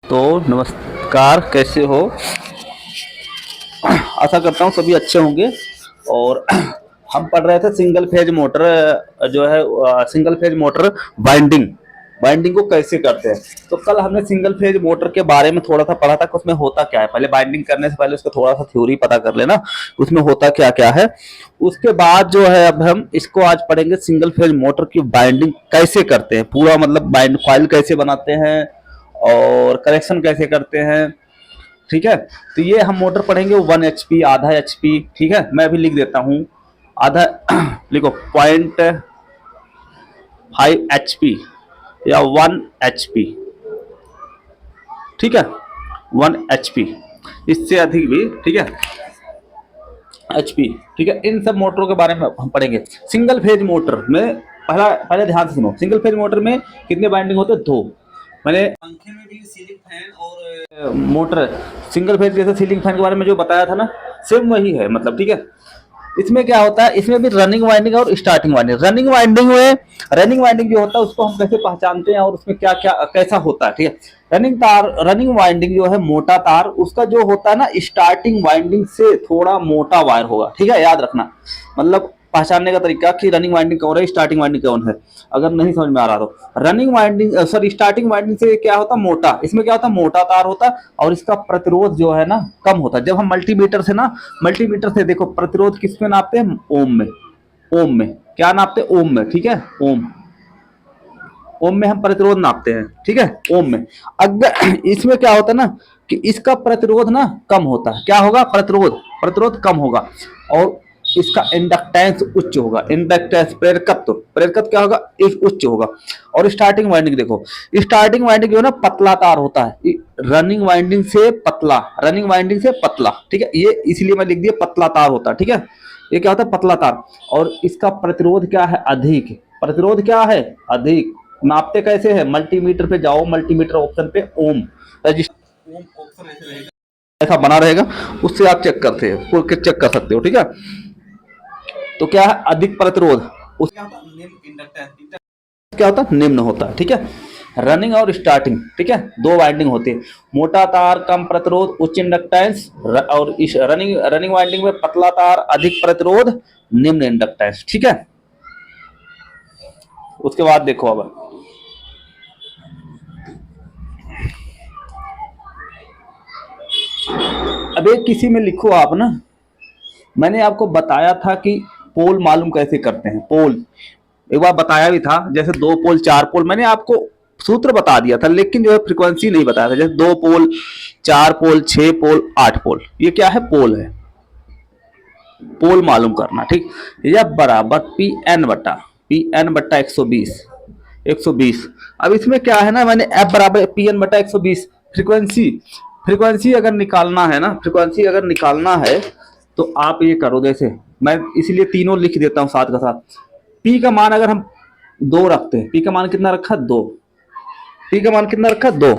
तो नमस्कार, कैसे हो? आशा करता हूँ सभी अच्छे होंगे। और हम पढ़ रहे थे सिंगल फेज मोटर, जो है single phase motor binding binding को कैसे करते हैं। तो कल हमने सिंगल फेज मोटर के बारे में थोड़ा सा पढ़ा था कि उसमें होता क्या है। पहले बाइंडिंग करने से पहले उसका थोड़ा सा थ्योरी पता कर लेना, उसमें होता क्या क्या है। उसके बाद जो है अब हम इसको आज पढ़ेंगे, सिंगल फेज मोटर की बाइंडिंग कैसे करते हैं, पूरा मतलब बाइंड फाइल कैसे बनाते हैं और करेक्शन कैसे करते हैं। ठीक है, तो ये हम मोटर पढ़ेंगे 1 HP, आधा HP। ठीक है, मैं भी लिख देता हूँ आधा लिखो 0.5 HP या 1 HP। ठीक है, 1 HP, इससे अधिक भी ठीक है, HP। ठीक है, इन सब मोटरों के बारे में हम पढ़ेंगे। सिंगल फेज मोटर में पहले ध्यान से सुनो, सिंगल फेज मोटर में कितने बाइंडिंग होते हैं? दो। मैंने पंखे में भी सीलिंग फैन और मोटर सिंगल फेज जैसे सीलिंग फैन के बारे में जो बताया था ना, सेम वही है मतलब। ठीक है, इसमें क्या होता है, इसमें भी रनिंग वाइंडिंग और स्टार्टिंग वाइंडिंग। रनिंग वाइंडिंग जो होता है उसको हम कैसे पहचानते हैं और उसमें क्या क्या कैसा होता है। ठीक है, रनिंग वाइंडिंग जो है मोटा तार, उसका जो होता है ना, स्टार्टिंग वाइंडिंग से थोड़ा मोटा वायर होगा। ठीक है, याद रखना, मतलब पहचानने का तरीका कि रनिंग वाइंडिंग कौन है, स्टार्टिंग वाइंडिंग कौन है। अगर नहीं समझ में आ रहा तो running winding sorry starting winding से क्या होता है, मोटा। इसमें क्या होता है, मोटा तार होता है और इसका प्रतिरोध जो है ना कम होता है। जब हम मल्टीमीटर से देखो प्रतिरोध किस में नापते हैं, ओम में। ओम में क्या नापते हैं, ओम में। ठीक है, ओम। ओम में हम प्रतिरोध नापते हैं। ठीक है, ओम में। अगर इसमें क्या होता है ना कि इसका प्रतिरोध ना कम होता है। क्या होगा, प्रतिरोध कम होगा और इसका इंडक्टेंस उच्च होगा। इंडक्टेंस प्रेरकत्व क्या होगा, इस उच्च होगा। और स्टार्टिंग वाइंडिंग देखो, स्टार्टिंग वाइंडिंग जो है ना पतला तार होता है, रनिंग वाइंडिंग से पतला। ठीक है, ये इसलिए मैं लिख दिया पतला तार होता है। ठीक है, ये क्या होता है, पतला तार। और इसका प्रतिरोध क्या है, अधिक। प्रतिरोध क्या है, अधिक। नापते कैसे है, मल्टीमीटर पे जाओ, मल्टीमीटर ऑप्शन पे ओम रजिस्टर, ओम ऑप्शन ऐसे रहेगा, ऐसा बना रहेगा, उससे आप चेक करते हो, चेक कर सकते हो। ठीक है, तो क्या है, अधिक प्रतिरोध उस क्या होता है, निम्न इंडक्टेंस क्या होता है, निम्न होता है। ठीक है, रनिंग और स्टार्टिंग। ठीक है, दो वाइंडिंग होती है, मोटा तार कम प्रतिरोध उच्च इंडक्टेंस, और इस रनिंग वाइंडिंग में पतला तार अधिक प्रतिरोध निम्न इंडक्टेंस। ठीक है, उसके बाद देखो अब एक किसी में लिखो आप ना, मैंने आपको बताया था कि पोल मालूम कैसे करते हैं। पोल एक बार बताया भी था, जैसे 2 पोल 4 पोल मैंने आपको सूत्र बता दिया था, लेकिन जो है फ्रीक्वेंसी नहीं बताया था। जैसे 2 पोल, 4 पोल, 6 पोल, 8 पोल, ये क्या है, पोल है। पोल मालूम करना। ठीक, यह बराबर Pn बट्टा 120। अब इसमें क्या है ना, मैंने F बराबर Pn बट्टा 120 फ्रीक्वेंसी अगर निकालना है ना, फ्रीक्वेंसी अगर निकालना है तो आप ये करो, जैसे मैं इसलिए तीनों लिख देता हूँ साथ का साथ। पी का मान अगर हम 2 रखते हैं, पी का मान कितना रखा, 2। पी का मान कितना रखा, 2।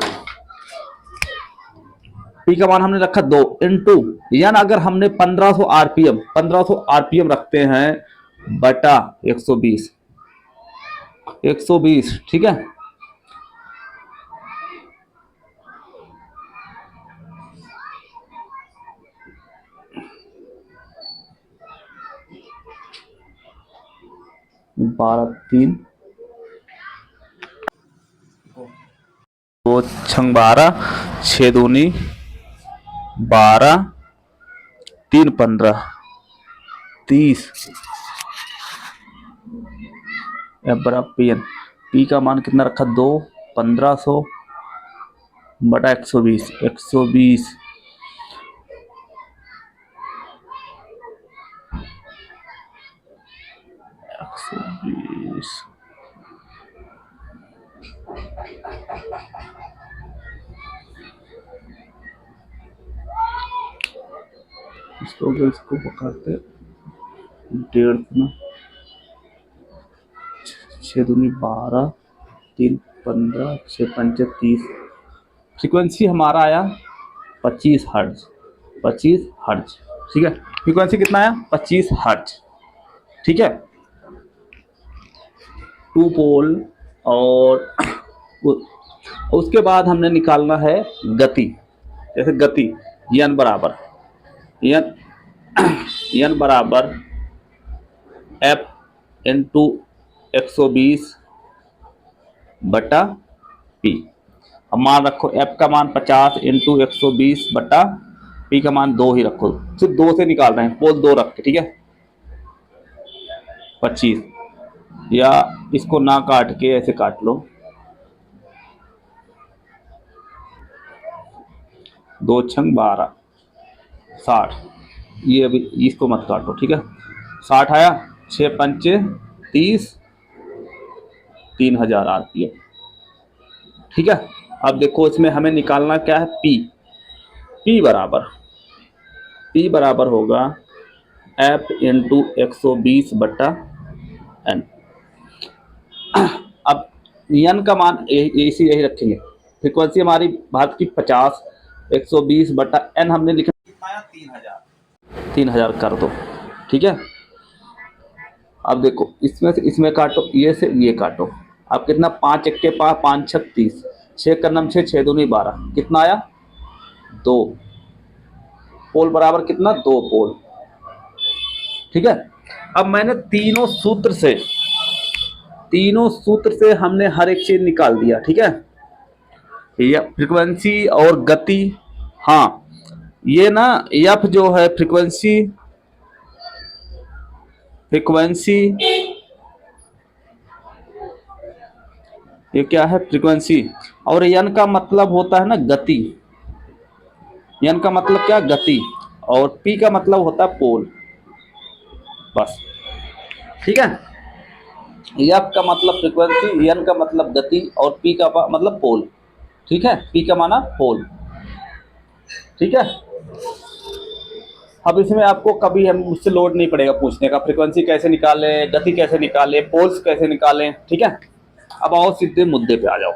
पी का मान हमने रखा 2 इंटू, यानी अगर हमने 1500 आरपीएम रखते हैं बटा 120। ठीक है, बारह तीन, दो छंग 12, 6 दूनी 12, 3 15, 30। एफ बराबर पी एन, पी का मान कितना रखा, 2, 1500 बटा 120। इसको पकड़ते 1.5 ना, 6 दूनी 12, 3 15, 6 पंचे 30। फ्रीक्वेंसी हमारा आया 25 हर्ट्ज। 25 हर्ट्ज। ठीक है, फ्रीक्वेंसी कितना आया, 25 हर्ट्ज। ठीक है, 2 पोल और उसके बाद हमने निकालना है गति। जैसे गति यन बराबर यन यन बराबर एफ इंटू 120 बटा पी। अब मान रखो एफ का मान 50 इंटू 120 बटा पी का मान 2 ही रखो, सिर्फ 2 से निकाल रहे हैं, पोल 2 रख के, ठीक है। 25 या इसको ना काट के ऐसे काट लो, 2 छंग 12 60, ये अभी इसको मत काटो, ठीक है। 60 आया, 6 पंचे 30, 3000 आरपीएम, ठीक है। अब देखो इसमें हमें निकालना क्या है, पी बराबर होगा एफ इंटू 120 बटा एन। अब एन का मान यही रखेंगे। फ्रीक्वेंसी हमारी भारत की 50, 120 बटा एन हमने लिखा 3000 कर दो, ठीक है। अब देखो इसमें से इसमें काटो, ये से ये काटो। अब कितना, 5 1 के पास 5 6 30, 6 का नम 6, 6 दूनी 12, कितना आया 2 पोल बराबर कितना 2 पोल, ठीक है। अब मैंने तीनों सूत्र से हमने हर एक चीज निकाल दिया, ठीक है। ये फ्रीक्वेंसी और गति, हाँ ये ना एफ जो है फ्रीक्वेंसी ये क्या है, फ्रीक्वेंसी, और एन का मतलब होता है ना गति। एन का मतलब क्या, गति, और पी का मतलब होता है पोल, बस, ठीक है। एफ का मतलब फ्रीक्वेंसी, एन का मतलब गति, और पी का मतलब पोल, ठीक है। पी का माना पोल, ठीक है। अब इसमें आपको कभी हम मुझसे लोड नहीं पड़ेगा पूछने का, फ्रीक्वेंसी कैसे निकालें, गति कैसे निकालें, पोल्स कैसे निकालें, ठीक है। अब आओ सीधे मुद्दे पे आ जाओ,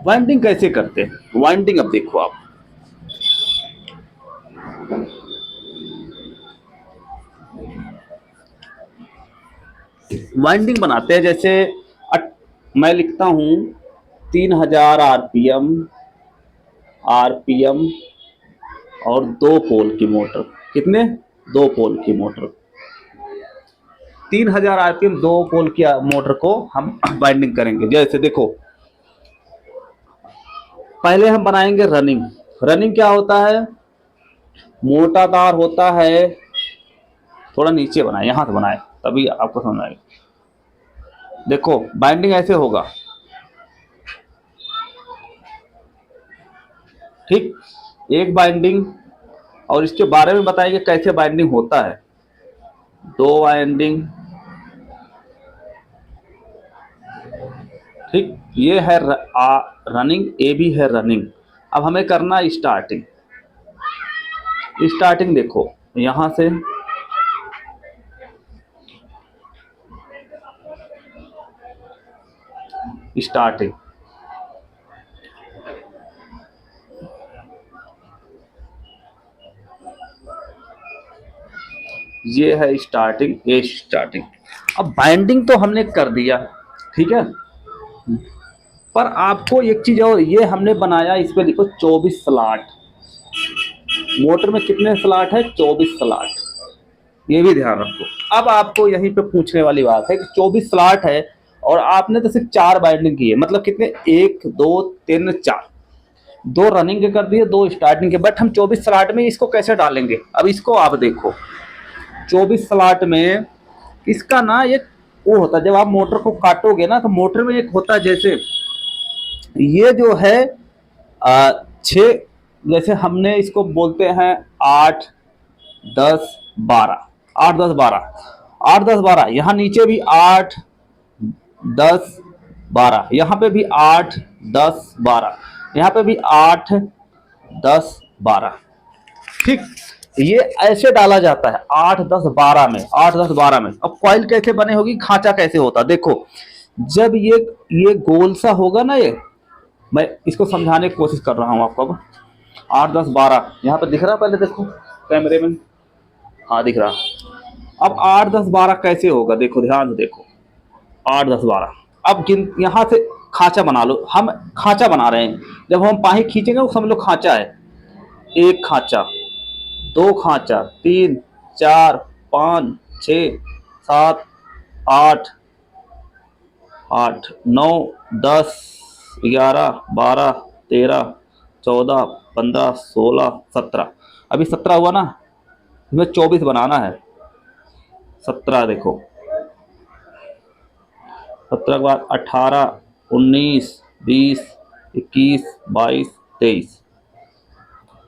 वाइंडिंग कैसे करते हैं। वाइंडिंग अब देखो आप, वाइंडिंग बनाते हैं। जैसे मैं लिखता हूं 3000 आरपीएम और 2 पोल की मोटर, कितने, 2 पोल की मोटर, 3000 आरपीएम 2 पोल की मोटर को हम वाइंडिंग करेंगे। जैसे देखो पहले हम बनाएंगे रनिंग क्या होता है, मोटा तार होता है, थोड़ा नीचे बनाए, यहां से बनाए तभी आपको समझ आएगा। देखो बाइंडिंग ऐसे होगा, ठीक, एक बाइंडिंग, और इसके बारे में बताएंगे कैसे बाइंडिंग होता है। 2 बाइंडिंग, ठीक, ये है रनिंग, ए भी है रनिंग। अब हमें करना स्टार्टिंग देखो यहां से स्टार्टिंग, ये है स्टार्टिंग। अब बाइंडिंग तो हमने कर दिया, ठीक है, पर आपको एक चीज और, ये हमने बनाया, इस पे लिखो 24 स्लॉट। मोटर में कितने स्लॉट है, 24 स्लॉट, ये भी ध्यान रखो। अब आपको यहीं पे पूछने वाली बात है कि 24 स्लॉट है और आपने तो सिर्फ 4 बाइंडिंग की है, मतलब कितने, 1 2 3 4, 2 रनिंग के कर दिए, 2 स्टार्टिंग के, बट हम 24 स्लॉट में इसको कैसे डालेंगे। अब इसको आप देखो 24 स्लॉट में इसका ना एक वो होता है, जब आप मोटर को काटोगे ना तो मोटर में एक होता है, जैसे ये जो है 6, जैसे हमने इसको बोलते हैं 8 10 12, 8 10 12, 8 10 12, यहाँ नीचे भी 8 10 12, यहाँ पे भी 8 10 12, यहाँ पे भी 8 10 12, ठीक, ये ऐसे डाला जाता है 8 10 12 में, 8 10 12 में। अब कॉइल कैसे बने होगी, खांचा कैसे होता, देखो जब ये गोल सा होगा ना, ये मैं इसको समझाने की कोशिश कर रहा हूं आपको। अब 8 10 12 यहाँ पे दिख रहा है, पहले देखो कैमरे में, हाँ दिख रहा। अब 8 10 12 कैसे होगा, देखो ध्यान से देखो, 8 10 12, अब यहाँ से खांचा बना लो, हम खांचा बना रहे हैं। जब हम पाही खींचेंगे वो समझ लो खांचा है। एक खांचा, दो खांचा, तीन, चार, पाँच, छ, सात, आठ, आठ, नौ, 10, 11, 12, 13, 14, 15, 16, 17। अभी 17 हुआ ना, इसमें 24 बनाना है। 17 देखो, 17 के बाद 18, 19, 20, 21, 22, 23,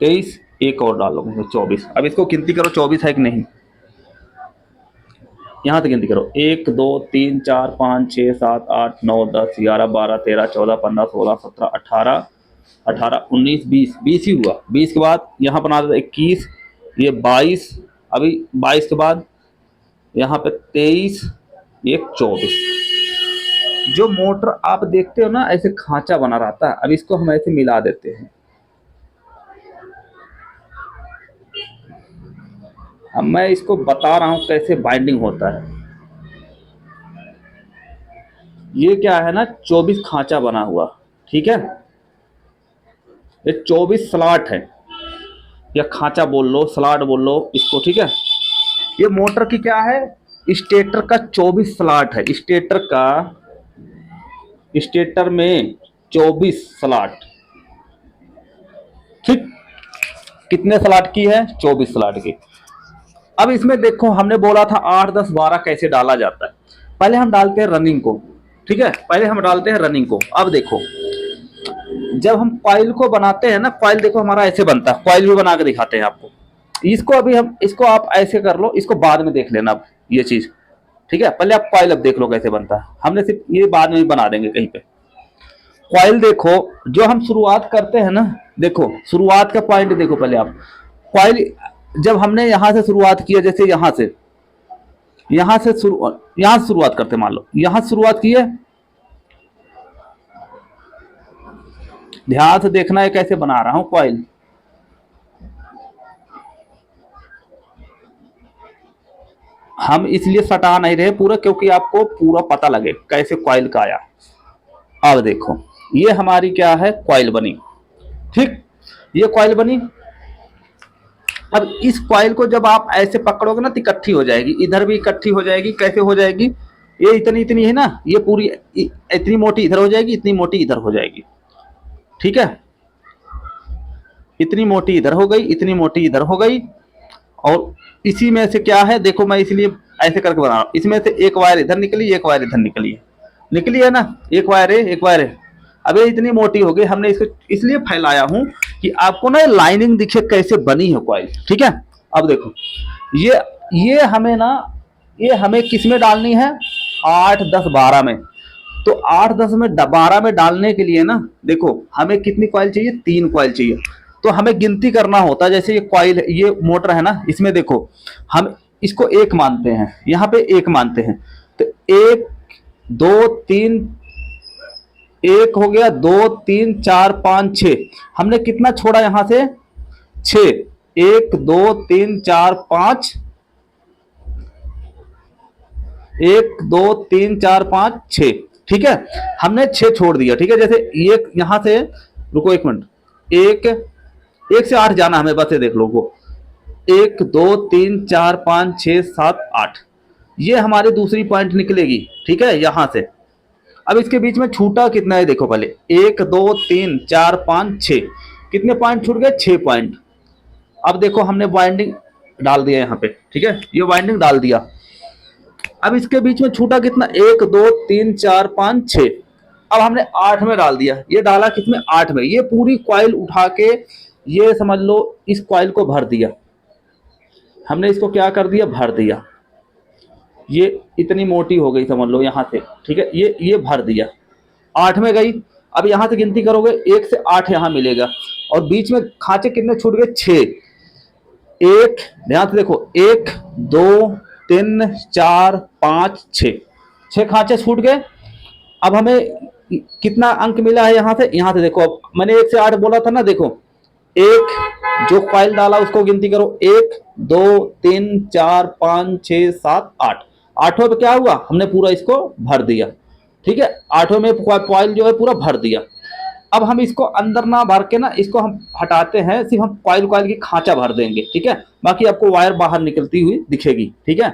23, एक और डालोगे 24। अब इसको गिनती करो 24 है कि नहीं, यहाँ से गिनती करो। 1, 2, 3, 4, 5, 6, 7, 8, 9, 10, 11, 12, 13, 14, 15, 16, 17, 18, 18, 19, 20, 20 ही हुआ। 20 के बाद यहाँ बना देता 21, ये 22, अभी 22 के बाद यहाँ पे 23, ये 24। जो मोटर आप देखते हो ना ऐसे खांचा बना रहता है, अब इसको हम ऐसे मिला देते हैं। अब मैं इसको बता रहा हूं कैसे बाइंडिंग होता है। ये क्या है ना, 24 खांचा बना हुआ, ठीक है। ये 24 स्लॉट है, या खांचा बोल लो, स्लॉट बोल लो इसको, ठीक है। ये मोटर की क्या है, स्टेटर का 24 स्लॉट है। स्टेटर में 24 स्लॉट, ठीक। कितने स्लॉट की है, 24 स्लॉट की। अब इसमें देखो हमने बोला था 8, 10, 12 कैसे डाला जाता है। पहले हम डालते हैं रनिंग को, ठीक है। पहले हम डालते हैं रनिंग को। अब देखो जब हम कॉइल को बनाते हैं ना, कॉइल देखो हमारा ऐसे बनता है। कॉइल भी बना के दिखाते हैं आपको। इसको अभी हम इसको आप ऐसे कर लो, इसको बाद में देख लेना अब ये चीज, ठीक है। पहले आप कॉइल अब देख लो कैसे बनता है, हमने सिर्फ ये बाद में ही बना देंगे कहीं पे। कॉइल देखो, जो हम शुरुआत करते हैं ना, देखो शुरुआत का पॉइंट देखो पहले आप। कॉइल जब हमने यहां से शुरुआत किया, जैसे यहां से शुरुआत करते, मान लो यहां से शुरुआत की है। ध्यान से देखना है कैसे बना रहा हूं कॉइल। हम इसलिए सटा नहीं रहे पूरा, क्योंकि आपको पूरा पता लगे कैसे कॉइल का आया। अब देखो ये हमारी क्या है, कॉइल बनी, ठीक। ये कॉइल बनी। अब इस कॉइल को जब आप ऐसे पकड़ोगे ना तो इकट्ठी हो जाएगी, इधर भी इकट्ठी हो जाएगी। कैसे हो जाएगी, ये इतनी इतनी है ना, ये पूरी इतनी मोटी इधर हो जाएगी, इतनी मोटी इधर हो जाएगी, ठीक है। इतनी मोटी इधर हो गई, इतनी मोटी इधर हो गई। और इसी में से क्या है देखो, मैं इसलिए ऐसे करके बना रहा हूं। इसमें से एक वायर इधर निकली, एक वायर इधर निकली है ना, एक वायर है, एक वायर है। अब ये इतनी मोटी हो गई, हमने इसको इसलिए फैलाया हूं कि आपको ना लाइनिंग दिखे कैसे बनी है कॉइल, ठीक है। अब देखो ये हमें ना, ये हमें किस में डालनी है, 8, 10, 12 में। तो 8, 10 में 12 में डालने के लिए ना, देखो हमें कितनी कॉइल चाहिए, 3 कॉइल चाहिए। तो हमें गिनती करना होता है। जैसे ये कॉइल, ये मोटर है ना, इसमें देखो हम इसको 1 मानते हैं, यहाँ पे 1 मानते हैं। तो 1, 2, 3, 1 हो गया, 2, 3, 4, 5, 6। हमने कितना छोड़ा यहां से, 6। 1, 2, 3, 4, 5, 1, 2, 3, 4, 5, 6, ठीक है। हमने 6 छोड़ दिया, ठीक है। जैसे ये यहां से, रुको 1 मिनट, 1 से 8 जाना हमें, बस ये देख लो वो 1, 2, 3, 4, 5, 6, 7, 8। ये हमारी दूसरी पॉइंट निकलेगी, ठीक है, यहां से। अब इसके बीच में छूटा कितना है देखो पहले, 1, 2, 3, 4, 5, 6। कितने पॉइंट छूट गए, 6 पॉइंट। अब देखो हमने वाइंडिंग डाल दिया यहाँ पे, ठीक है, ये वाइंडिंग डाल दिया। अब इसके बीच में छूटा कितना, 1, 2, 3, 4, 5, 6। अब हमने 8 में डाल दिया। ये डाला किसमें, 8 में। ये पूरी कॉइल उठा के, ये समझ लो इस कॉइल को भर दिया हमने। इसको क्या कर दिया, भर दिया। ये इतनी मोटी हो गई समझ लो यहाँ से, ठीक है। ये भर दिया, 8 में गई। अब यहाँ से गिनती करोगे, 1 से 8 यहाँ मिलेगा। और बीच में खांचे कितने छूट गए, 6। 1, ध्यान से देखो, 1, 2, 3, 4, 5, 6, 6 खांचे छूट गए। अब हमें कितना अंक मिला है यहाँ से देखो। अब मैंने 1 से 8 बोला था ना, देखो 1 जो कॉइल डाला उसको गिनती करो, 1, 2, 3, 4, 5, 6, 7, 8। 8वें पे क्या हुआ, हमने पूरा इसको भर दिया। ठीक है, 8वें में कॉइल जो है पूरा भर दिया। अब हम इसको अंदर ना भर के ना इसको हम हटाते हैं, सिर्फ हम कॉइल कॉइल की खांचा भर देंगे, ठीक है। बाकी आपको वायर बाहर निकलती हुई दिखेगी, ठीक है,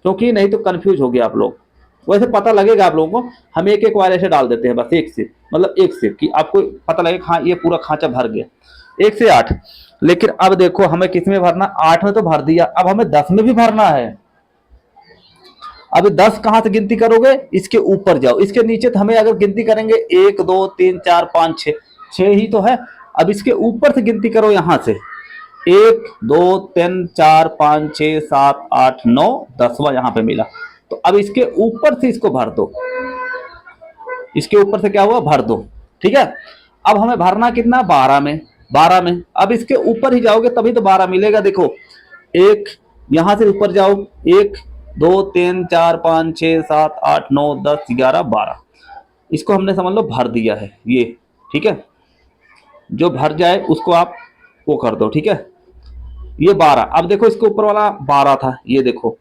क्योंकि नहीं तो कंफ्यूज हो गया आप लोग। वैसे पता लगेगा आप लोगों को, हम एक एक वायर ऐसे डाल देते हैं बस, एक से मतलब एक से, कि आपको पता लगे हाँ ये पूरा खांचा भर गया, 1 से 8। लेकिन अब देखो हमें किस में भरना, 8 में तो भर दिया, अब हमें 10 में भी भरना है। अब 10 कहां से गिनती करोगे, इसके ऊपर जाओ, इसके नीचे तो हमें अगर गिनती करेंगे 1 2 3 4 5 6, 6 ही तो है। अब इसके ऊपर से गिनती करो, यहां से 1 2 3 4 5 6 7 8 9, 10वां यहां पे मिला। तो अब इसके ऊपर से इसको भर दो, इसके ऊपर से क्या हुआ, भर दो, ठीक है। अब हमें भरना कितना, 12 में, 12 में। अब इसके ऊपर ही जाओगे तभी तो 12 मिलेगा। देखो एक, यहां से ऊपर जाओ, 1 2 3 4 5 6 7 8 9 10 11 12, इसको हमने समझ लो भर दिया है ये, ठीक है। जो भर जाए उसको आप वो कर दो, ठीक है। ये 12, अब देखो इसके ऊपर वाला 12 था, ये देखो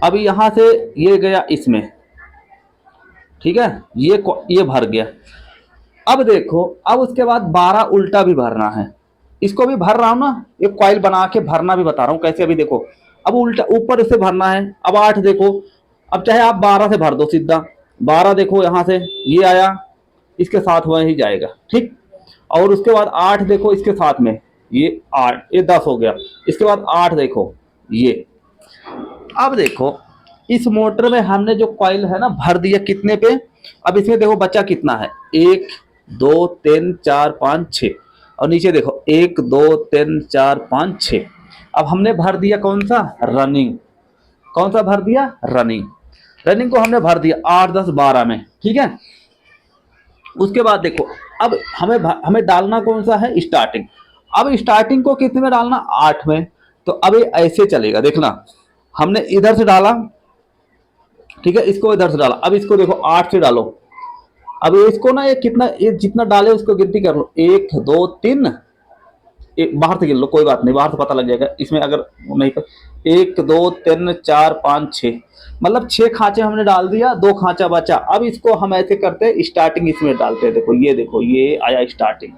अब यहां से ये गया इसमें, ठीक है, ये भर गया। अब देखो, अब उसके बाद 12 उल्टा भी भरना है, इसको भी भर रहा हूं ना, ये कॉइल बना के भरना भी बता रहा हूं कैसे। अभी देखो अब उल्टा ऊपर से भरना है। अब 8 देखो, अब चाहे आप 12 से भर दो सीधा, 12 देखो यहां से ये आया, इसके साथ वह ही जाएगा, ठीक। और उसके बाद 8 देखो इसके साथ में, ये 8, ये 10 हो गया। इसके बाद 8 देखो ये। अब देखो इस मोटर में हमने जो कॉइल है ना भर दिया कितने पे, अब इसमें देखो बचा कितना है, 1 2 3 4 5 6, और नीचे देखो 1 2 3 4 5 6। अब हमने भर दिया कौन सा, रनिंग। कौन सा भर दिया, रनिंग। रनिंग को हमने भर दिया 8 10 12 में, ठीक है। उसके बाद देखो अब हमें डालना कौन सा है, स्टार्टिंग। अब स्टार्टिंग को कितने में डालना, 8 में। तो अब ये ऐसे चलेगा, देखना हमने इधर से डाला, ठीक है, इसको इधर से डाला। अब इसको देखो 8 से डालो, अब इसको ना ये कितना, ये जितना डाले उसको गिनती कर लो, 1 2 3, बाहर से गिन लो, कोई बात नहीं, बाहर से पता लग जाएगा इसमें अगर नहीं पर। 1 2 3 4 5 6, मतलब 6 खांचे हमने डाल दिया, 2 खांचा बचा। अब इसको हम ऐसे करते हैं, स्टार्टिंग इसमें डालते हैं। देखो ये आया स्टार्टिंग,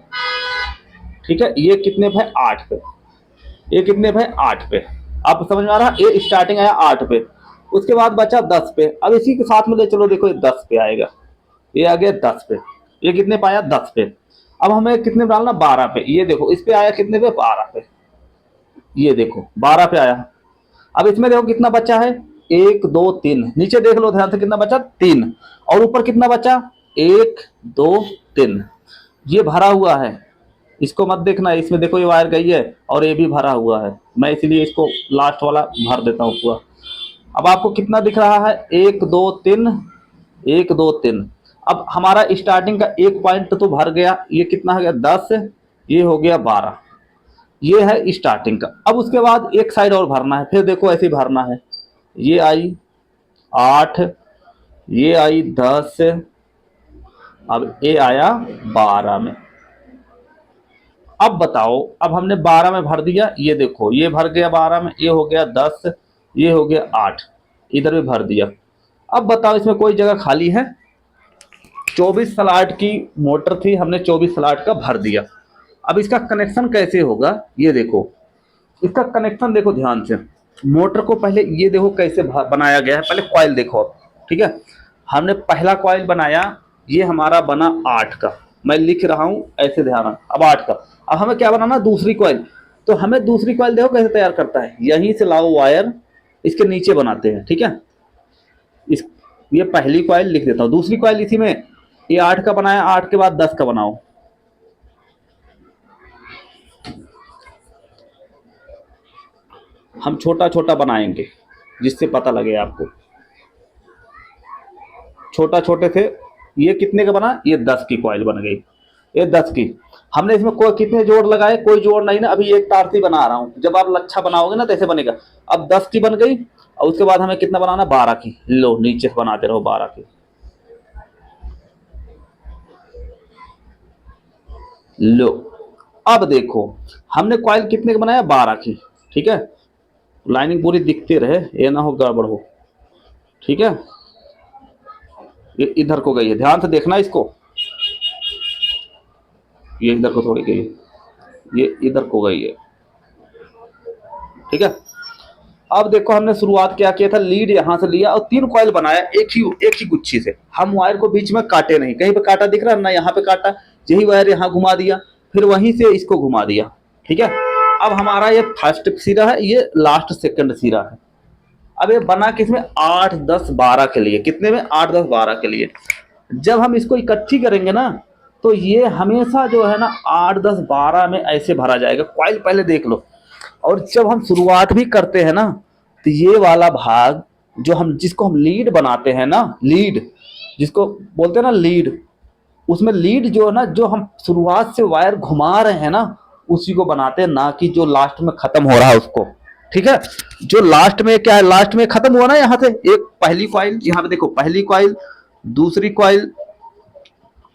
ठीक है। ये कितने पे, 8 पे। ये कितने पे, 8 पे। आप समझ में आ रहा, ये स्टार्टिंग आया 8 पे, उसके बाद बचा 10 पे। अब इसी के साथ में ले चलो, देखो ये 10 पे आएगा, ये आ गया 10 पे। ये कितने पे आया, 10 पे। अब हमें कितने पे डालना, 12 पे। ये देखो इस पे आया कितने पे, 12 पे। ये देखो 12 पे आया। अब इसमें देखो कितना बचा है, 1 2 3, नीचे देख लो ध्यान से कितना बचा, 3। और ऊपर कितना बचा, 1 2 3। ये भरा हुआ है, इसको मत देखना, इसमें देखो ये वायर गई है और ये भी भरा हुआ है। मैं इसलिए इसको लास्ट वाला भर देता हूँ पूरा। अब आपको कितना दिख रहा है, 1 2 3, 1 2 3। अब हमारा स्टार्टिंग का एक पॉइंट तो भर गया, ये कितना हो गया, 10, ये हो गया 12। ये है स्टार्टिंग का। अब उसके बाद एक साइड और भरना है, फिर देखो ऐसे भरना है। ये आई 8, ये आई 10, अब ये आया 12 में। अब बताओ, अब हमने 12 में भर दिया, ये देखो ये भर गया 12 में, ये हो गया 10, ये हो गया 8, इधर भी भर दिया। अब बताओ इसमें कोई जगह खाली है, 24 स्लॉट की मोटर थी, हमने 24 स्लॉट का भर दिया। अब इसका कनेक्शन कैसे होगा, ये देखो इसका कनेक्शन देखो ध्यान से। मोटर को पहले ये देखो कैसे बनाया गया है, पहले कॉइल देखो आप, ठीक है। हमने पहला कॉइल बनाया, ये हमारा बना 8 का, मैं लिख रहा हूं ऐसे ध्यान, अब 8 का। अब हमें क्या बनाना, दूसरी कॉइल। तो हमें दूसरी कॉइल देखो कैसे तैयार करता है, यहीं से लाओ वायर, इसके नीचे बनाते हैं, ठीक है। इस ये पहली कॉइल लिख देता हूं, दूसरी कॉइल इसी में, ये 8 का बनाया, 8 के बाद 10 का बनाओ। हम छोटा छोटा बनाएंगे जिससे पता लगे आपको, छोटा छोटे से। ये कितने का बना, ये 10 की कॉइल बन गई, ये 10 की। हमने इसमें कोई कितने जोड़ लगाए, कोई जोड़ नहीं ना, अभी एक तार से बना रहा हूं, जब आप लच्छा बनाओगे ना तो ऐसे बनेगा। अब 10 की बन गई, और उसके बाद हमें कितना बनाना, 12 की। लो नीचे से बनाते रहो 12 की, लो। अब देखो हमने कॉइल कितने का बनाया, 12 की, ठीक है। लाइनिंग पूरी दिखते रहे, ये ना हो गड़बड़ हो, ठीक है। ये इधर को गई है, ध्यान से देखना इसको, ये इधर को थोड़ी गई है, ये इधर को गई है, ठीक है। अब देखो हमने शुरुआत क्या किया था, लीड यहाँ से लिया और 3 कॉइल बनाया एक ही गुच्छी से। हम वायर को बीच में काटे नहीं, कहीं पे काटा दिख रहा है ना, यहाँ पे काटा, यही वायर यहाँ घुमा दिया, फिर वहीं से इसको घुमा दिया, ठीक है। अब हमारा ये फर्स्ट सिरा है, ये लास्ट सेकंड सिरा है। अब ये बना किसमें, 8 10 12 के लिए, कितने में, 8 10 12 के लिए। जब हम इसको इकट्ठी करेंगे ना, तो ये हमेशा जो है ना 8 10 12 में ऐसे भरा जाएगा। कॉइल पहले देख लो। और जब हम शुरुआत भी करते हैं ना, तो ये वाला भाग जो हम, जिसको हम लीड बनाते हैं ना, लीड जिसको बोलते हैं ना लीड, उसमें लीड जो है ना, जो हम शुरुआत से वायर घुमा रहे हैं ना, उसी को बनाते हैं, ना कि जो लास्ट में खत्म हो रहा है उसको, ठीक है। जो लास्ट में क्या है, लास्ट में खत्म हुआ ना, यहाँ से एक पहली कॉइल, यहाँ पे देखो पहली कॉइल, दूसरी कॉइल,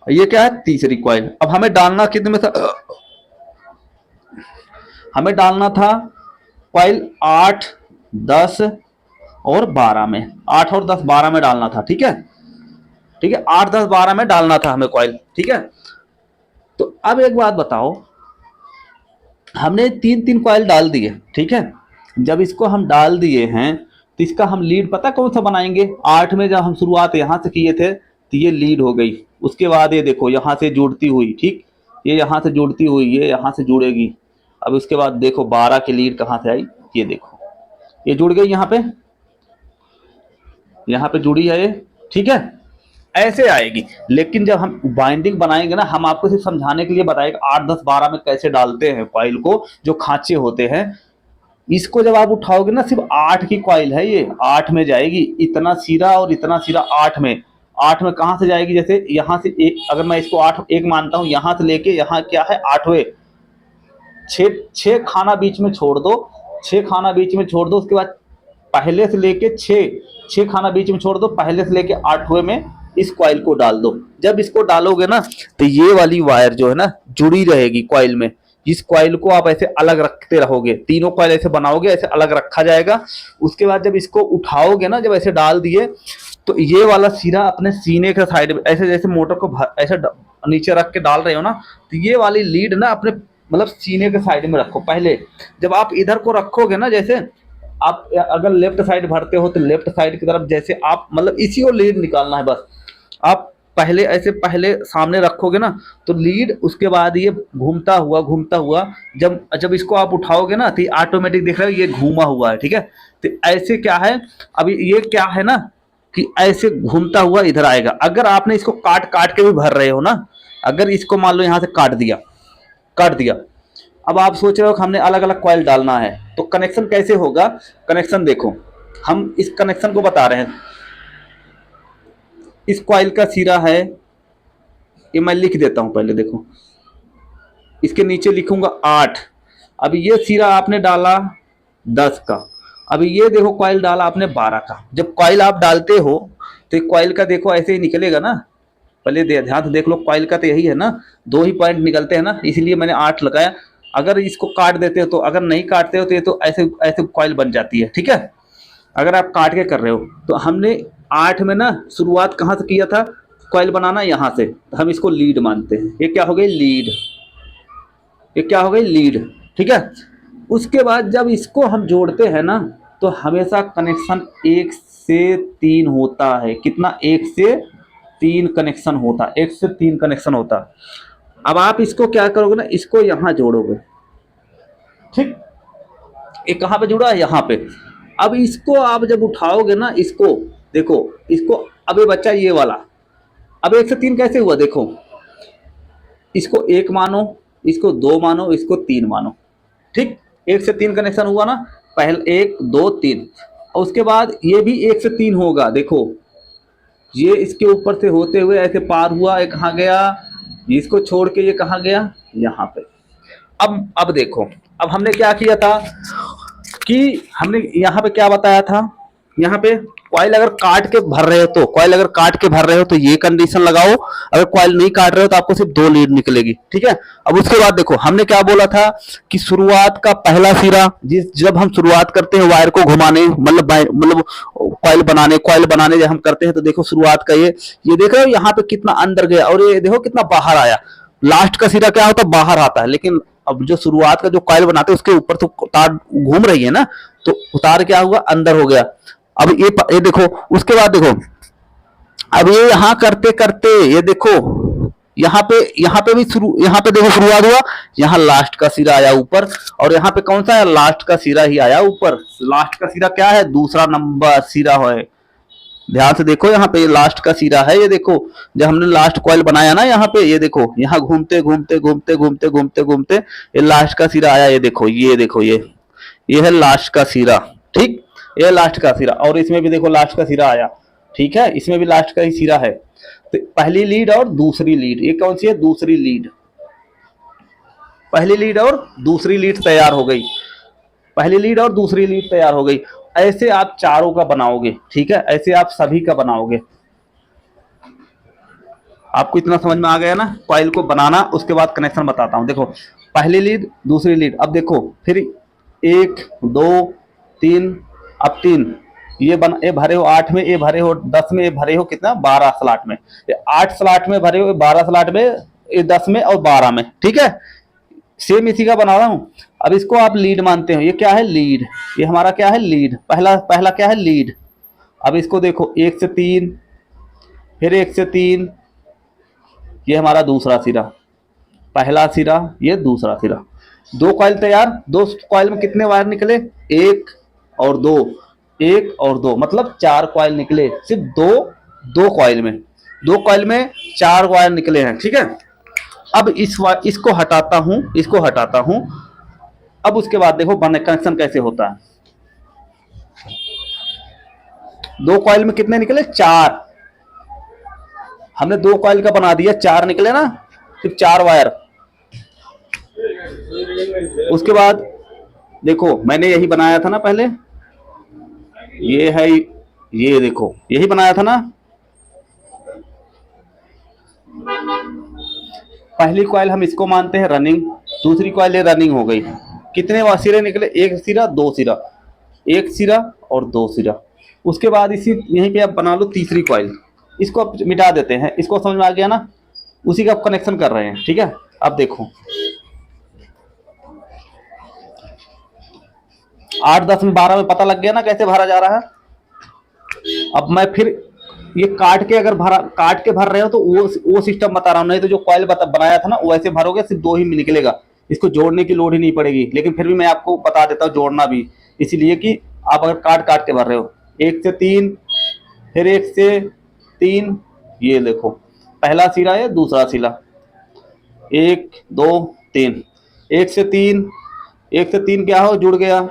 ये क्या है, तीसरी कॉइल। अब हमें डालना कितने में था, हमें डालना था कॉइल 8 10 और 12 में, 8 और 10 12 में डालना था, ठीक है, ठीक है, 8 10 12 में डालना था हमें कॉइल, ठीक है। तो अब एक बात बताओ, हमने 3 कॉइल डाल दिए, ठीक है। जब इसको हम डाल दिए हैं, तो इसका हम लीड पता कौन सा बनाएंगे, 8 में जब हम शुरुआत यहां से किए थे, तो ये लीड हो गई। उसके बाद ये देखो यहां से जुड़ती हुई, ठीक, ये यहां से जुड़ती हुई, ये यहां से जुड़ेगी। अब उसके बाद देखो 12 की लीड कहां से आई, ये देखो ये जुड़ गई, यहाँ पे जुड़ी है ये, ठीक है, ऐसे आएगी। लेकिन जब हम बाइंडिंग बनाएंगे ना, हम आपको सिर्फ समझाने के लिए बताएंगे 8 10 12 में कैसे डालते हैं कॉइल को, जो खांचे होते हैं। इसको जब आप उठाओगे ना, सिर्फ 8 की कॉइल है, ये 8 में जाएगी, इतना सिरा और इतना सिरा 8 में। 8 में कहां से जाएगी, जैसे यहां से एक, अगर मैं इसको 8 एक मानता हूं, यहां से लेके यहां क्या है 8वें, 6 खाना बीच में छोड़ दो, 6 खाना बीच में छोड़ दो, उसके बाद पहले से लेके 6 खाना बीच में छोड़ दो, पहले से लेके 8वें में इस कॉइल को डाल दो। जब इसको डालोगे ना, तो ये वाली वायर जो है ना जुड़ी रहेगी कॉइल में। इस कॉइल को आप ऐसे अलग रखते रहोगे, तीनों कॉइल ऐसे बनाओगे, ऐसे अलग रखा जाएगा। उसके बाद जब इसको उठाओगे ना, जब ऐसे डाल दिए, तो ये वाला सिरा अपने सीने के साइड में, ऐसे जैसे मोटर को ऐसे नीचे रख के डाल रहे हो ना, तो ये वाली लीड ना अपने मतलब सीने के साइड में रखो पहले। जब आप इधर को रखोगे ना, जैसे आप अगर लेफ्ट साइड भरते हो, तो लेफ्ट साइड की तरफ जैसे आप मतलब इसी को लीड निकालना है बस। आप पहले ऐसे पहले सामने रखोगे ना, तो लीड, उसके बाद ये घूमता हुआ जब इसको आप उठाओगे ना, तो ऑटोमेटिक देख रहे हो ये घूमा हुआ है, ठीक है। तो ऐसे क्या है, अभी ये क्या है ना, कि ऐसे घूमता हुआ इधर आएगा। अगर आपने इसको काट काट के भी भर रहे हो ना, अगर इसको मान लो यहाँ से काट दिया, अब आप सोच रहे हो कि हमने अलग अलग कॉइल डालना है, तो कनेक्शन कैसे होगा। कनेक्शन देखो, हम इस कनेक्शन को बता रहे हैं। इस कॉइल का सिरा है, ये मैं लिख देता हूं पहले, देखो इसके नीचे लिखूंगा 8। अभी ये सिरा आपने डाला 10 का, अभी ये देखो कॉइल डाला आपने 12 का। जब कॉइल आप डालते हो, तो कॉइल का देखो ऐसे ही निकलेगा ना, पहले ध्यान से देख लो, कॉइल का तो यही है ना, 2 ही पॉइंट निकलते हैं ना, इसलिए मैंने 8 लगाया। अगर इसको काट देते हो तो, अगर नहीं काटते हो तो ये तो ऐसे ऐसे कॉइल बन जाती है, ठीक है। अगर आप काट के कर रहे हो, तो हमने 8 में ना शुरुआत कहाँ से किया था, कॉइल बनाना यहाँ से, तो हम इसको लीड मानते हैं। ये क्या हो गई, लीड, ये क्या हो गई, लीड, ठीक है। उसके बाद जब इसको हम जोड़ते हैं ना, तो हमेशा कनेक्शन 1 से 3 होता है। कितना, 1 से 3 कनेक्शन होता, 1 से 3 कनेक्शन होता। अब आप इसको क्या करोगे ना, इसको यहां जोड़ोगे, ठीक, ये कहां पे जुड़ा है, यहाँ पे। अब इसको आप जब उठाओगे ना, इसको देखो, इसको, अब ये बच्चा ये वाला, अब 1 से 3 कैसे हुआ, देखो इसको 1 मानो, इसको 2 मानो, इसको 3 मानो, ठीक, 1 से 3 कनेक्शन हुआ ना, पहले 1 2 3। और उसके बाद ये भी 1 से 3 होगा, देखो ये इसके ऊपर से होते हुए ऐसे पार हुआ, ये कहाँ गया, इसको छोड़ के ये कहाँ गया, यहाँ पे। अब देखो, अब हमने क्या किया था कि हमने यहाँ पे क्या बताया था, यहाँ पे कॉइल अगर काट के भर रहे हो, तो कॉइल अगर काट के भर रहे हो तो ये कंडीशन लगाओ, अगर कॉइल नहीं काट रहे हो तो आपको सिर्फ 2 लीड निकलेगी, ठीक है। अब उसके बाद देखो, हमने क्या बोला था कि शुरुआत का पहला सिरा, जब हम शुरुआत करते हैं वायर को घुमाने, मतलब कॉइल बनाने जब हम करते हैं तो देखो शुरुआत का ये देख रहे हो यहाँ पे कितना अंदर गया और ये देखो कितना बाहर आया। लास्ट का सिरा क्या होता है, बाहर आता है, लेकिन अब जो शुरुआत का जो कॉइल बनाते हैं उसके ऊपर तो तार घूम रही है ना, तो उतार क्या हुआ, अंदर हो गया। अब ये देखो, उसके बाद देखो अब ये यहाँ करते करते ये देखो यहाँ पे भी यहाँ पे देखो शुरुआत हुआ, यहाँ लास्ट का सिरा आया ऊपर, और यहाँ पे कौन सा है, लास्ट का सिरा ही आया ऊपर। लास्ट का सिरा क्या है, दूसरा नंबर सिरा है। ध्यान से देखो, यहाँ पे लास्ट का सिरा है, ये देखो जब हमने लास्ट कॉइल बनाया ना, यहाँ पे ये देखो, यहाँ घूमते घूमते घूमते घूमते घूमते घूमते ये लास्ट का सिरा आया। ये देखो ये है लास्ट का सिरा, ठीक, ये लास्ट का सिरा। और इसमें भी देखो लास्ट का सिरा आया, ठीक है, इसमें भी लास्ट का ही सिरा है। तो पहली लीड और दूसरी लीड, ये कौन सी है, दूसरी लीड। पहली लीड और दूसरी लीड तैयार हो गई, पहली लीड और दूसरी लीड तैयार हो गई। ऐसे आप चारों का बनाओगे, ठीक है, ऐसे आप सभी का बनाओगे। आपको इतना समझ में आ गया ना कॉइल को बनाना। उसके बाद कनेक्शन बताता हूं। देखो पहली लीड दूसरी लीड, अब देखो फिर 1 2 3, अब 3 ये भरे हो 8 में, ये भरे हो 10 में, ये भरे हो कितना, 12 स्लॉट में। ये 8 स्लॉट में भरे हो, 12 स्लॉट में, ये 10 में और 12 में, ठीक है। सेम इसी का बना रहा हूं। अब इसको आप लीड मानते हो, ये क्या है, लीड, ये हमारा क्या है, लीड, पहला क्या है, लीड। अब इसको देखो 1 से 3, फिर 1 से 3, ये हमारा दूसरा सिरा, पहला सिरा, ये दूसरा सिरा। 2 कॉइल तैयार। 2 कॉइल में कितने वायर निकले, 1 और 2, 1 और 2, मतलब 4 कॉइल निकले। सिर्फ दो कॉइल में, 2 कॉइल में 4 वायर निकले हैं, ठीक है। अब इसको हटाता हूं, अब उसके बाद देखो कनेक्शन कैसे होता है। 2 कॉइल में कितने निकले, 4। हमने 2 कॉइल का बना दिया, 4 निकले ना, सिर्फ 4 वायर। उसके बाद देखो मैंने यही बनाया था ना पहले, ये है, ये देखो यही बनाया था ना। पहली कॉइल हम इसको मानते हैं रनिंग, दूसरी कॉइल ये रनिंग हो गई। कितने सिरे निकले, 1 सिरा 2 सिरा, 1 सिरा और 2 सिरा। उसके बाद इसी यहीं पे आप बना लो तीसरी कॉइल, इसको आप मिटा देते हैं। इसको समझ में आ गया ना, उसी का आप कनेक्शन कर रहे हैं, ठीक है। अब देखो 8 10 में 12 में पता लग गया ना कैसे भरा जा रहा है। अब मैं फिर ये काट के भर रहे हो तो वो सिस्टम बता रहा हूँ, नहीं तो जो कॉइल बनाया था ना वैसे भरोगे, सिर्फ 2 ही निकलेगा, इसको जोड़ने की लोड ही नहीं पड़ेगी। लेकिन फिर भी मैं आपको बता देता हूँ जोड़ना भी, इसीलिए कि आप अगर काट के भर रहे हो, 1 से 3, फिर 1 से 3, ये देखो पहला सिरा है, दूसरा सिरा, 1 2 3, 1 से 3, 1 से 3 क्या हो, जुड़ गया।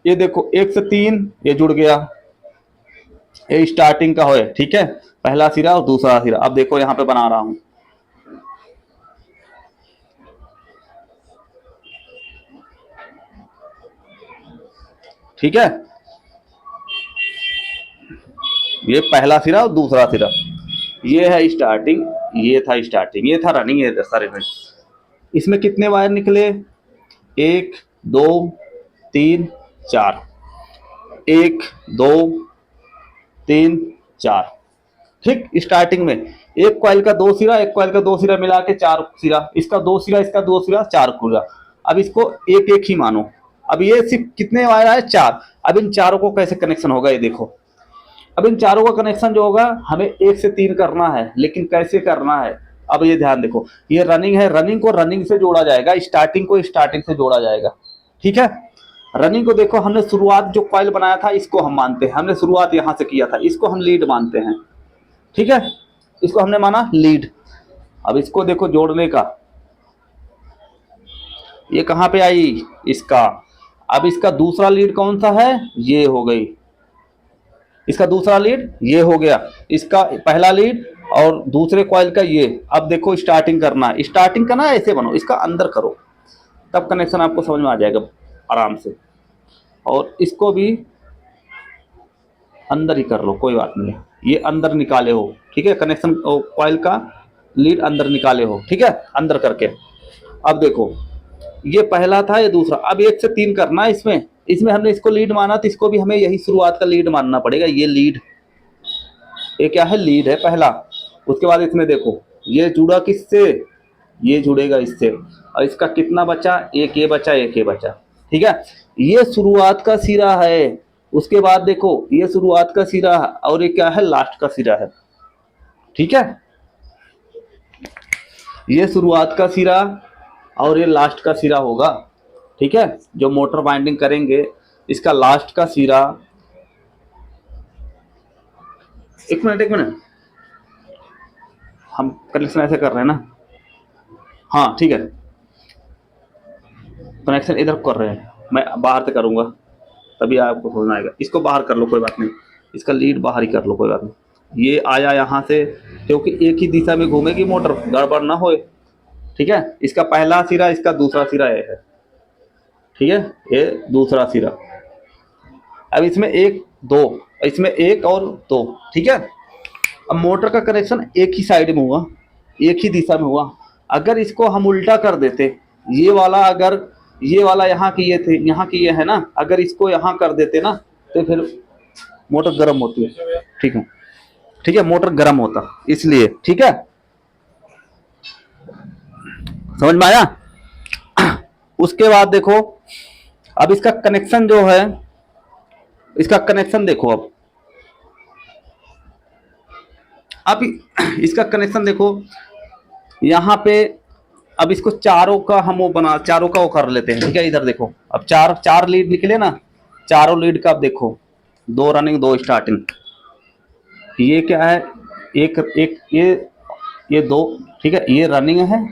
ये देखो 1 से 3 ये जुड़ गया, ये स्टार्टिंग का है, ठीक है, पहला सिरा और दूसरा सिरा। अब देखो यहां पे बना रहा हूं, ठीक है, ये पहला सिरा और दूसरा सिरा, ये है स्टार्टिंग, ये था स्टार्टिंग, ये था रनिंग, ये सारे में। इसमें कितने वायर निकले, 1 2 3 4, 1 2 3 4, ठीक। स्टार्टिंग में एक कॉइल का 2 सिरा, एक कॉइल का 2 सिरा मिला के 4 सिरा, इसका 2 सिरा, इसका 2 सिरा, 4 सिरा। अब इसको एक एक ही मानो। अब ये सिर्फ कितने वायर आए, 4। अब इन चारों को कैसे कनेक्शन होगा, ये देखो। अब इन चारों का कनेक्शन जो होगा हमें 1 से 3 करना है, लेकिन कैसे करना है, अब ये ध्यान देखो, ये रनिंग है, रनिंग को रनिंग से जोड़ा जाएगा, स्टार्टिंग को स्टार्टिंग से जोड़ा जाएगा, ठीक है। रनिंग को देखो, हमने शुरुआत जो कॉइल बनाया था इसको हम मानते हैं, हमने शुरुआत यहां से किया था, इसको हम लीड मानते हैं, ठीक है, इसको हमने माना लीड। अब इसको देखो जोड़ने का, ये कहां पे आई, इसका। अब इसका दूसरा लीड कौन सा है, ये हो गई, इसका दूसरा लीड ये हो गया, इसका पहला लीड और दूसरे कॉइल का ये। अब देखो स्टार्टिंग करना है, स्टार्टिंग करना है, ऐसे बनो, इसका अंदर करो, तब कनेक्शन आपको समझ में आ जाएगा आराम से। और इसको भी अंदर ही कर लो, कोई बात नहीं, ये अंदर निकाले हो, ठीक है, कनेक्शन कॉइल का लीड अंदर निकाले हो, ठीक है, अंदर करके। अब देखो ये पहला था, ये दूसरा। अब 1 से 3 करना है इसमें, इसमें हमने इसको लीड माना तो इसको भी हमें यही शुरुआत का लीड मानना पड़ेगा। ये लीड, ये क्या है, लीड है पहला। उसके बाद इसमें देखो ये जुड़ा किससे, ये जुड़ेगा इससे, और इसका कितना बचा, एक ये बचा, एक ये बचा, ठीक है। ये शुरुआत का सिरा है। उसके बाद देखो ये शुरुआत का सिरा है और ये क्या है, लास्ट का सिरा है, ठीक है। ये शुरुआत का सिरा और ये लास्ट का सिरा होगा, ठीक है। जो मोटर वाइंडिंग करेंगे इसका लास्ट का सिरा, एक मिनट, हम कनेक्शन ऐसे कर रहे हैं ना, हाँ ठीक है, कनेक्शन इधर कर रहे हैं, मैं बाहर से करूंगा तभी आपको समझ आएगा। इसको बाहर कर लो, कोई बात नहीं, इसका लीड बाहर ही कर लो, कोई बात नहीं। ये आया यहाँ से, क्योंकि एक ही दिशा में घूमेगी मोटर, गड़बड़ ना होए, ठीक है। इसका पहला सिरा, इसका दूसरा सिरा ये है, ठीक है, ये दूसरा सिरा। अब इसमें एक दो, इसमें एक और दो, ठीक है। अब मोटर का कनेक्शन एक ही साइड में हुआ, एक ही दिशा में हुआ। अगर इसको हम उल्टा कर देते, ये वाला अगर ये वाला यहाँ की ये थे, यहाँ की ये है ना, अगर इसको यहाँ कर देते ना तो फिर मोटर गर्म होती है, ठीक है, ठीक है, मोटर गर्म होता इसलिए, ठीक है, समझ में आया। उसके बाद देखो अब इसका कनेक्शन जो है, इसका कनेक्शन देखो, अब इसका कनेक्शन देखो यहाँ पे। अब इसको चारों का हम वो बना, चारों का वो कर लेते हैं, ठीक है। इधर देखो, अब चार लीड निकले ना, चारों लीड का अब देखो, दो रनिंग दो स्टार्टिंग। ये क्या है, एक एक ये दो, ठीक है, ये रनिंग है,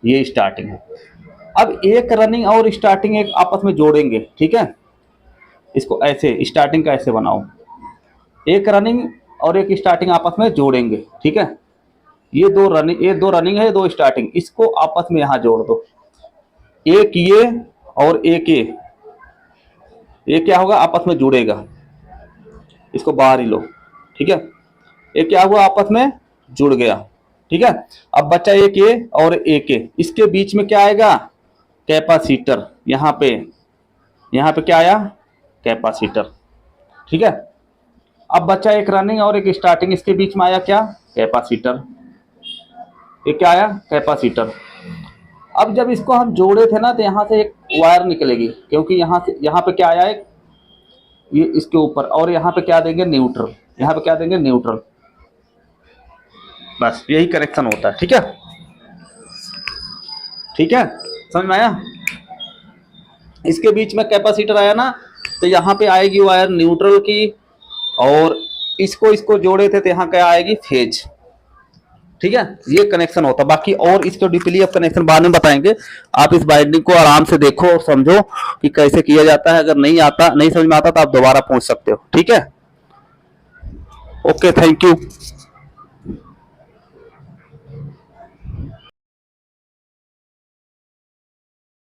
ये स्टार्टिंग है। अब एक रनिंग और स्टार्टिंग एक आपस में जोड़ेंगे, ठीक है। इसको ऐसे स्टार्टिंग का ऐसे बनाओ, एक रनिंग और एक स्टार्टिंग आपस में जोड़ेंगे, ठीक है। ये दो रनिंग है, दो स्टार्टिंग, इसको आपस में यहां जोड़ दो, एक ये और एक ये क्या होगा, आपस में जुड़ेगा, इसको बाहर ही लो, ठीक है। ये क्या हुआ, आपस में जुड़ गया, ठीक है। अब बचा एक ये और एक ये, इसके बीच में क्या आएगा, कैपेसिटर। यहाँ पे क्या आया, कैपेसिटर, ठीक है। अब बचा एक रनिंग और एक स्टार्टिंग, इसके बीच में आया क्या, कैपेसिटर। ये क्या आया, कैपेसिटर। अब जब इसको हम जोड़े थे ना तो यहाँ से एक वायर निकलेगी, क्योंकि यहाँ से यहाँ पे क्या आया, एक ये इसके ऊपर, और यहाँ पे क्या देंगे, न्यूट्रल, यहाँ पे क्या देंगे, न्यूट्रल। बस यही कनेक्शन होता है, ठीक है, ठीक है, समझ में आया। इसके बीच में कैपेसिटर आया ना, तो यहाँ पे आएगी वायर न्यूट्रल की, और इसको जोड़े थे तो यहाँ क्या आएगी, फेज, ठीक है। ये कनेक्शन होता है। बाकी और इसको डीपली अब कनेक्शन बाद में बताएंगे। आप इस बाइंडिंग को आराम से देखो और समझो कि कैसे किया जाता है। अगर नहीं समझ में आता तो आप दोबारा पूछ सकते हो, ठीक है। Okay, thank you.